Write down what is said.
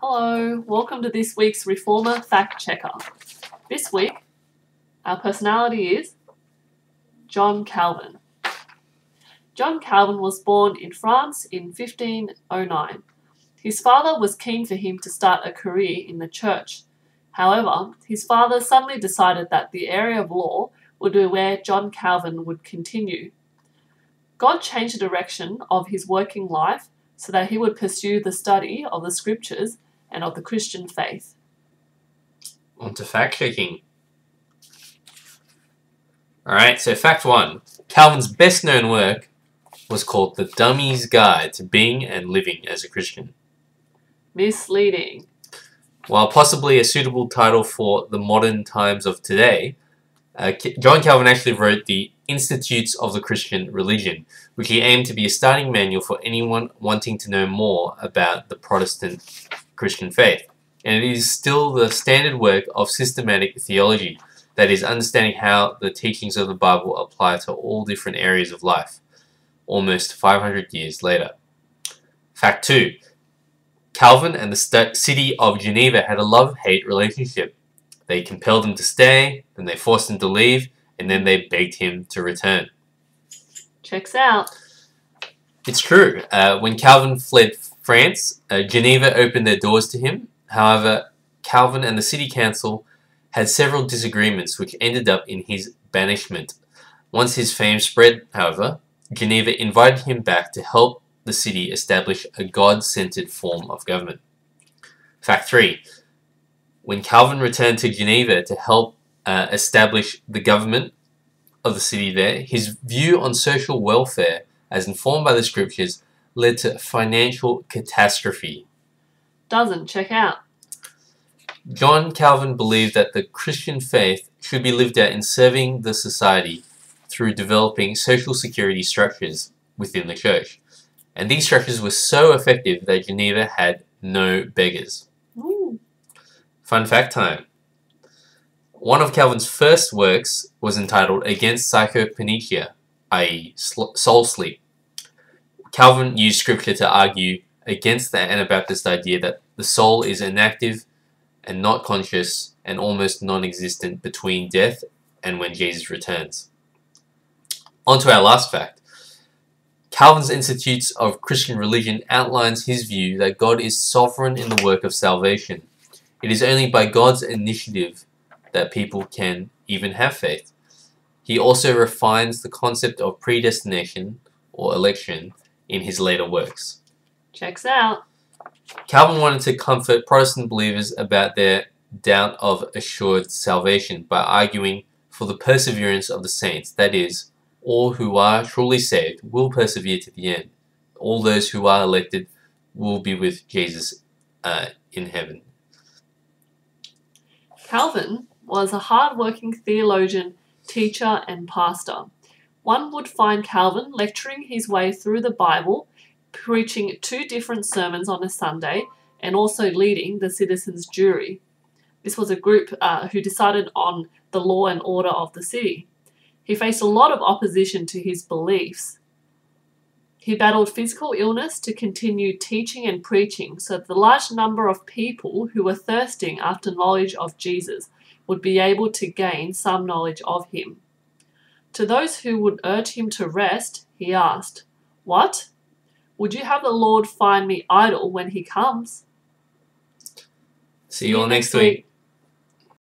Hello, welcome to this week's Reformer Fact Checker. This week, our personality is John Calvin. John Calvin was born in France in 1509. His father was keen for him to start a career in the church. However, his father suddenly decided that the area of law would be where John Calvin would continue. God changed the direction of his working life so that he would pursue the study of the scriptures and of the Christian faith. On to fact-checking. Alright, so fact 1. Calvin's best-known work was called The Dummy's Guide to Being and Living as a Christian. Misleading. While possibly a suitable title for the modern times of today, John Calvin actually wrote the Institutes of the Christian Religion, which he aimed to be a starting manual for anyone wanting to know more about the Protestant Christian faith. And it is still the standard work of systematic theology, that is, understanding how the teachings of the Bible apply to all different areas of life, almost 500 years later. Fact 2. Calvin and the city of Geneva had a love-hate relationship. They compelled him to stay, then they forced him to leave, and then they begged him to return. Checks out. It's true. When Calvin fled France, Geneva opened their doors to him. However, Calvin and the city council had several disagreements which ended up in his banishment. Once his fame spread, however, Geneva invited him back to help the city establish a God-centered form of government. Fact 3. When Calvin returned to Geneva to help establish the government of the city there, his view on social welfare, as informed by the scriptures, led to financial catastrophe. Doesn't check out. John Calvin believed that the Christian faith should be lived out in serving the society through developing social security structures within the church. And these structures were so effective that Geneva had no beggars. Ooh. Fun fact time. One of Calvin's first works was entitled Against Psychopnea, i.e. soul sleep. Calvin used scripture to argue against the Anabaptist idea that the soul is inactive and not conscious and almost non-existent between death and when Jesus returns. On to our last fact. Calvin's Institutes of Christian Religion outlines his view that God is sovereign in the work of salvation. It is only by God's initiative that people can even have faith. He also refines the concept of predestination or election in his later works. Checks out. Calvin wanted to comfort Protestant believers about their doubt of assured salvation by arguing for the perseverance of the saints, that is, all who are truly saved will persevere to the end. All those who are elected will be with Jesus in heaven. Calvin was a hard-working theologian, teacher, and pastor. One would find Calvin lecturing his way through the Bible, preaching 2 different sermons on a Sunday, and also leading the citizens' jury. This was a group who decided on the law and order of the city. He faced a lot of opposition to his beliefs. He battled physical illness to continue teaching and preaching so that the large number of people who were thirsting after knowledge of Jesus would be able to gain some knowledge of him. To those who would urge him to rest, he asked, "What? Would you have the Lord find me idle when he comes?" See you all next week.